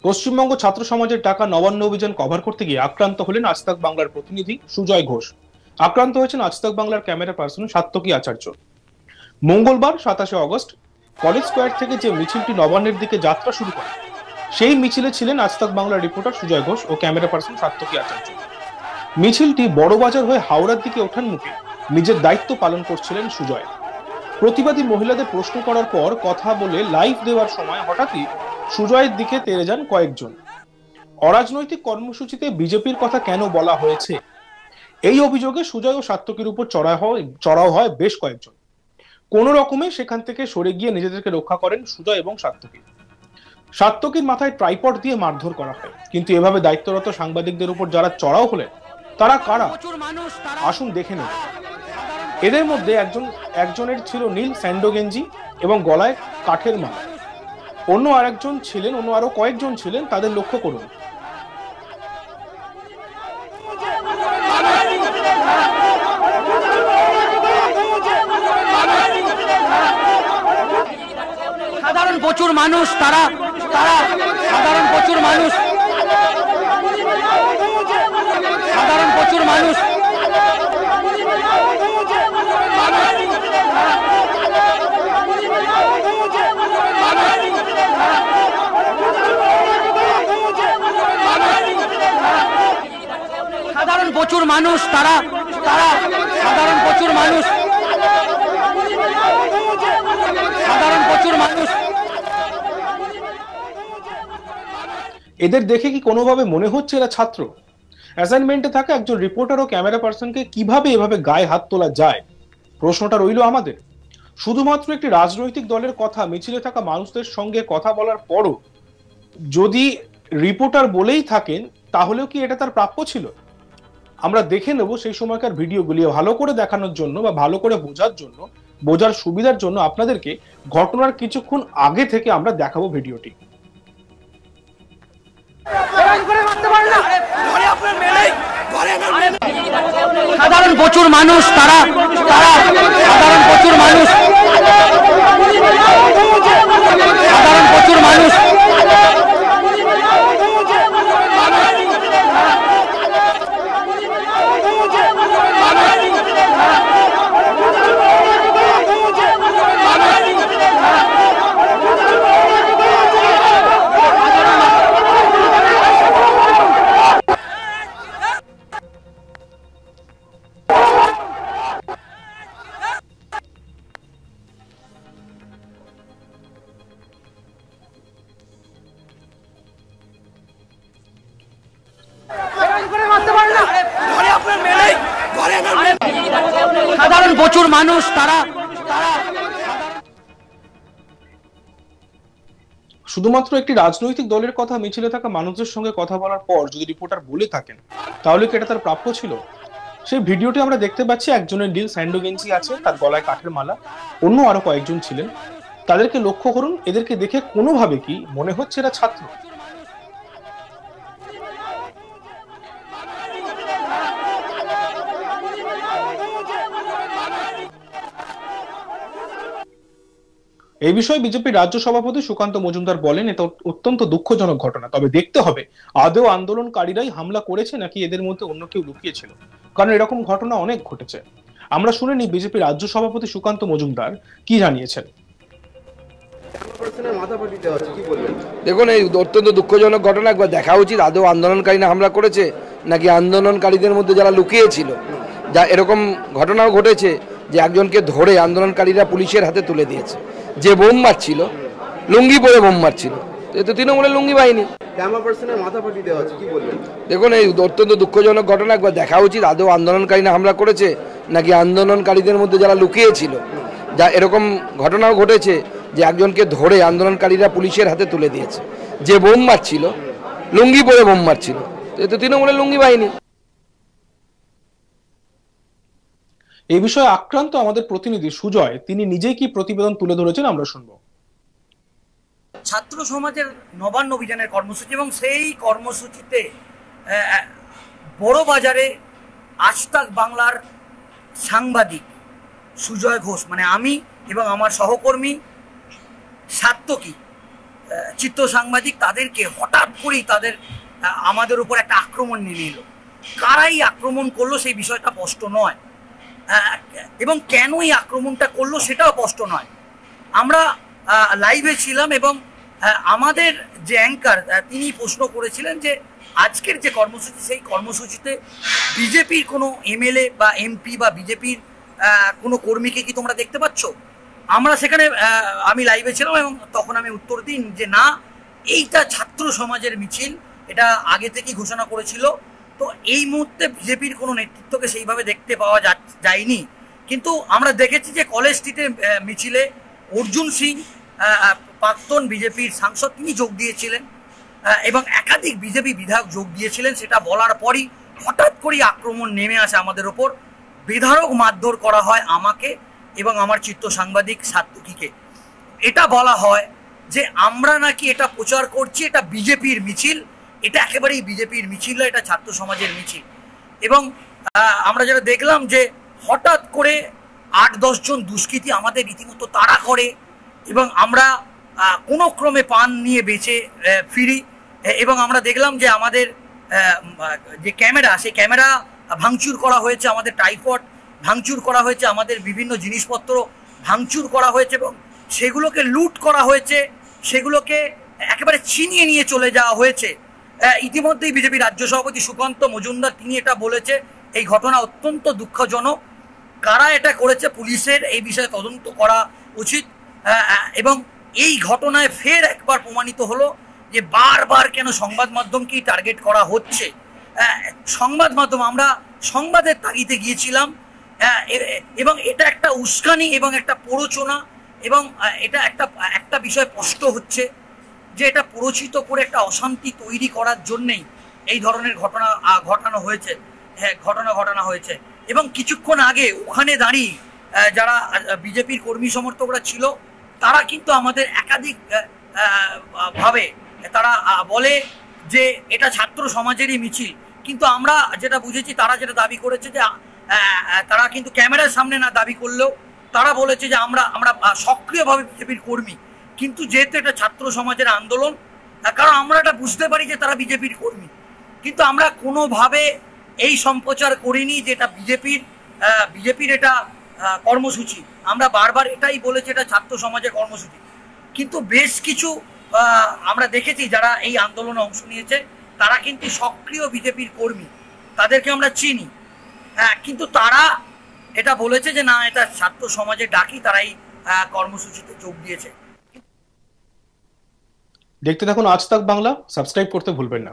পশ্চিমবঙ্গ ছাত্র সমাজের ডাকা নবান্ন অভিযান কভার করতে গিয়ে আক্রান্ত হলেন আজ তাক বাংলার প্রতিনিধি সুজয় ঘোষ। আক্রান্ত হয়েছেন আজ তাক বাংলার ক্যামেরা পার্সন সাত্তকী আচার্য। মঙ্গলবার 27শে অগস্ট কলেজ স্কোয়ার থেকে যে মিছিলটি নবান্নের দিকে যাত্রা শুরু করে, সেই মিছিলে ছিলেন আজ তাক বাংলার রিপোর্টার সুজয় ঘোষ ও ক্যামেরা পার্সন সাত্তকী আচার্য। মিছিলটি বড়বাজার হয়ে হাওড়ার দিকে ওঠার মুখে নিজের দায়িত্ব পালন করছিলেন সুজয়। প্রতিবাদী মহিলাদের প্রশ্ন করার পর কথা বলে লাইভ দেওয়ার সময় হঠাৎই সুজয়ের দিকে তেড়ে যান কয়েকজন। অরাজনৈতিক কর্মসূচিতে বিজেপির কথা কেন বলা হয়েছে, এই অভিযোগে সুজয় ও সাত্তকীর উপর চড়াও হয় বেশ কয়েকজন। কোন রকমে সেখান থেকে সরে গিয়ে নিজেদেরকে রক্ষা করেন সুজয় এবং সাত্তকী। সাত্তকীর মাথায় ট্রাইপড দিয়ে মারধর করা হয়। কিন্তু এভাবে দায়িত্বরত সাংবাদিকদের উপর যারা চড়াও হলেন তারা কারা, আসুন দেখে নেব। এদের মধ্যে একজনের ছিল নীল স্যান্ডো গেঞ্জি এবং গলায় কাঠের মালা। অন্য আরো কয়েকজন ছিলেন, তাদের লক্ষ্য করুন। সাধারণ প্রচুর মানুষ, তারা সাধারণ প্রচুর মানুষ সাধারণ প্রচুর মানুষ সাধারণ প্রচুর মানুষ তারা সাধারণ প্রচুর মানুষ সাধারণ প্রচুর মানুষ এদের দেখে কি কোনোভাবে মনে হচ্ছে এরা ছাত্র? অ্যাসাইনমেন্টে থাকা একজন রিপোর্টার ও ক্যামেরা পার্সনকে কিভাবে এভাবে গায়ে হাত তোলা যায়, প্রশ্নটা রইল আমাদের। শুধুমাত্র একটি রাজনৈতিক দলের কথা মিছিলে থাকা মানুষদের সঙ্গে কথা বলার পরও যদি রিপোর্টার বলেই থাকেন, তাহলেও কি এটা তার প্রাপ্য ছিল? আমরা দেখে নেব সেই সময়কার ভিডিওগুলি। ভালো করে দেখানোর জন্য বা ভালো করে বোঝার সুবিধার জন্য আপনাদেরকে ঘটনার কিছুক্ষণ আগে থেকে আমরা দেখাবো ভিডিওটি। সাধারণ প্রচুর মানুষ তারা সাধারণ প্রচুর মানুষ সাধারণ প্রচুর মানুষ সাধারণ প্রচুর মানুষ তারা শুধুমাত্র একটি রাজনৈতিক দলের কথা মিছিলে থাকা মানুষদের সঙ্গে কথা বলার পর যদি রিপোর্টার বলে থাকেন, তাহলে কি এটা তার প্রাপ্য ছিল? সেই ভিডিওটি আমরা দেখতে পাচ্ছি। একজনের নীল স্যান্ডো গেঞ্জি আছে, তার গলায় কাঠের মালা। অন্য আরো কয়েকজন ছিলেন, তাদেরকে লক্ষ্য করুন। এদেরকে দেখে কোনোভাবে কি মনে হচ্ছে এরা ছাত্র? এই বিষয়ে বিজেপির রাজ্য সভাপতি সুকান্ত মজুমদার বলেন, এটা অত্যন্ত দুঃখজনক ঘটনা। তবে দেখতে হবে আদৌ আন্দোলনকারীরাই হামলা করেছে নাকি এদের মধ্যে অন্য কেউ লুকিয়েছিল, কারণ এরকম ঘটনা অনেক ঘটেছে। আমরা শুনে নিই বিজেপির রাজ্য সভাপতি সুকান্ত মজুমদার কি জানিয়েছেন। দেখুন, এই অত্যন্ত দুঃখজনক ঘটনা। একবার দেখা উচিত আদৌ আন্দোলনকারীরা হামলা করেছে নাকি আন্দোলনকারীদের মধ্যে যারা লুকিয়েছিল। যা এরকম ঘটনাও ঘটেছে যে একজনকে ধরে আন্দোলনকারীরা পুলিশের হাতে তুলে দিয়েছে। যে বোম মারছিল, লুঙ্গি পরে বোম মারছিল, এ তো তৃণমূলের লুঙ্গি বাহিনী। দেখুন, এই অত্যন্ত দুঃখজনক ঘটনা। একবার দেখা উচিত আদৌ আন্দোলনকারীরা হামলা করেছে নাকি আন্দোলনকারীদের মধ্যে যারা লুকিয়েছিল। যা এরকম ঘটনাও ঘটেছে যে একজনকে ধরে আন্দোলনকারীরা পুলিশের হাতে তুলে দিয়েছে। যে বোম মারছিল, লুঙ্গি পরে বোম মারছিল, এ তো তৃণমূলের লুঙ্গি বাহিনী। এই বিষয়ে আক্রান্ত আমাদের প্রতিনিধি সুজয়, তিনি নিজেই কি প্রতিবেদন তুলে ধরেছেন আমরা শুনবো। ছাত্র সমাজের নবান্ন অভিযানের কর্মসূচি এবং সেই কর্মসূচিতে বড় বাজারে আজ তাক বাংলার সাংবাদিক সুজয় ঘোষ, মানে আমি এবং আমার সহকর্মী সাত্তকী, চিত্র সাংবাদিক তাদেরকে হঠাৎ করেই তাদের আমাদের উপর একটা আক্রমণ নেমে এলো। কারাই আক্রমণ করলো সেই বিষয়টা স্পষ্ট নয়, এবং কেনই আক্রমণটা করলো সেটাও স্পষ্ট নয়। আমরা লাইভে ছিলাম এবং আমাদের যে অ্যাঙ্কার তিনি প্রশ্ন করেছিলেন যে আজকের যে কর্মসূচি সেই কর্মসূচিতে বিজেপির কোনো এমএলএ বা এমপি বা বিজেপির কোনো কর্মীকে কি তোমরা দেখতে পাচ্ছ? আমরা সেখানে আমি লাইভে ছিলাম এবং তখন আমি উত্তর দিই যে না, এইটা ছাত্র সমাজের মিছিল, এটা আগে থেকেই ঘোষণা করেছিল। তো এই মুহূর্তে বিজেপির কোনো নেতৃত্বকে সেইভাবে দেখতে পাওয়া যায়নি, কিন্তু আমরা দেখেছি যে কলেজ স্ট্রিটের মিছিলে অর্জুন সিং প্রাক্তন বিজেপির সাংসদ তিনি যোগ দিয়েছিলেন এবং একাধিক বিজেপি বিধায়ক যোগ দিয়েছিলেন। সেটা বলার পরই হঠাৎ করেই আক্রমণ নেমে আসে আমাদের ওপর, বেধড়ক মারধর করা হয় আমাকে এবং আমার চিত্র সাংবাদিক সাত্তুকিকে। এটা বলা হয় যে আমরা নাকি এটা প্রচার করছি এটা বিজেপির মিছিল, এটা একেবারেই বিজেপির মিছিল না, এটা ছাত্র সমাজের মিছিল। এবং আমরা যেটা দেখলাম যে হঠাৎ করে 8-10 জন দুষ্কৃতী আমাদের রীতিমতো তাড়া করে এবং আমরা কোনো ক্রমে পান নিয়ে বেঁচে ফিরি। এবং আমরা দেখলাম যে আমাদের যে ক্যামেরা, সেই ক্যামেরা ভাঙচুর করা হয়েছে, আমাদের ট্রাইপড ভাঙচুর করা হয়েছে, আমাদের বিভিন্ন জিনিসপত্র ভাঙচুর করা হয়েছে এবং সেগুলোকে লুট করা হয়েছে, সেগুলোকে একেবারে ছিনিয়ে নিয়ে চলে যাওয়া হয়েছে। ইতিমধ্যেই বিজেপি রাজ্য সভাপতি সুকান্ত মজুমদার তিনি এটা বলেছে, এই ঘটনা অত্যন্ত দুঃখজনক, কারা এটা করেছে পুলিশের এই বিষয়ে তদন্ত করা উচিত। এবং এই ঘটনায় ফের একবার প্রমাণিত হলো যে বারবার কেন সংবাদ মাধ্যমকেই টার্গেট করা হচ্ছে। সংবাদ মাধ্যম, আমরা সংবাদের তাগিদে গিয়েছিলাম এবং এটা একটা উস্কানি এবং একটা প্ররোচনা, এবং এটা একটা বিষয় স্পষ্ট হচ্ছে যে এটা প্ররোচিত করে একটা অশান্তি তৈরি করার জন্যেই এই ধরনের ঘটনা ঘটানো হয়েছে। এবং কিছুক্ষণ আগে ওখানে দাঁড়িয়ে যারা বিজেপির কর্মী সমর্থকরা ছিল তারা কিন্তু আমাদের একাধিক ভাবে তারা বলে যে এটা ছাত্র সমাজেরই মিছিল, কিন্তু আমরা যেটা বুঝেছি তারা যেটা দাবি করেছে যে তারা কিন্তু ক্যামেরার সামনে না দাবি করলেও তারা বলেছে যে আমরা সক্রিয়ভাবে বিজেপির কর্মী, কিন্তু যেহেতু এটা ছাত্র সমাজের আন্দোলন, কারণ আমরা এটা বুঝতে পারি যে তারা বিজেপির কর্মী, কিন্তু আমরা কোনোভাবে এই সম্প্রচার করিনি যে এটা বিজেপির এটা কর্মসূচি। আমরা বারবার এটাই বলেছি এটা ছাত্র সমাজের কর্মসূচি, কিন্তু বেশ কিছু আমরা দেখেছি যারা এই আন্দোলনে অংশ নিয়েছে তারা কিন্তু সক্রিয় বিজেপির কর্মী, তাদেরকে আমরা চিনি, কিন্তু তারা এটা বলেছে যে না, এটা ছাত্র সমাজের ডাকি, তারাই কর্মসূচিতে যোগ দিয়েছে। দেখতে থাকুন আজ তাক বাংলা, সাবস্ক্রাইব করতে ভুলবেন না।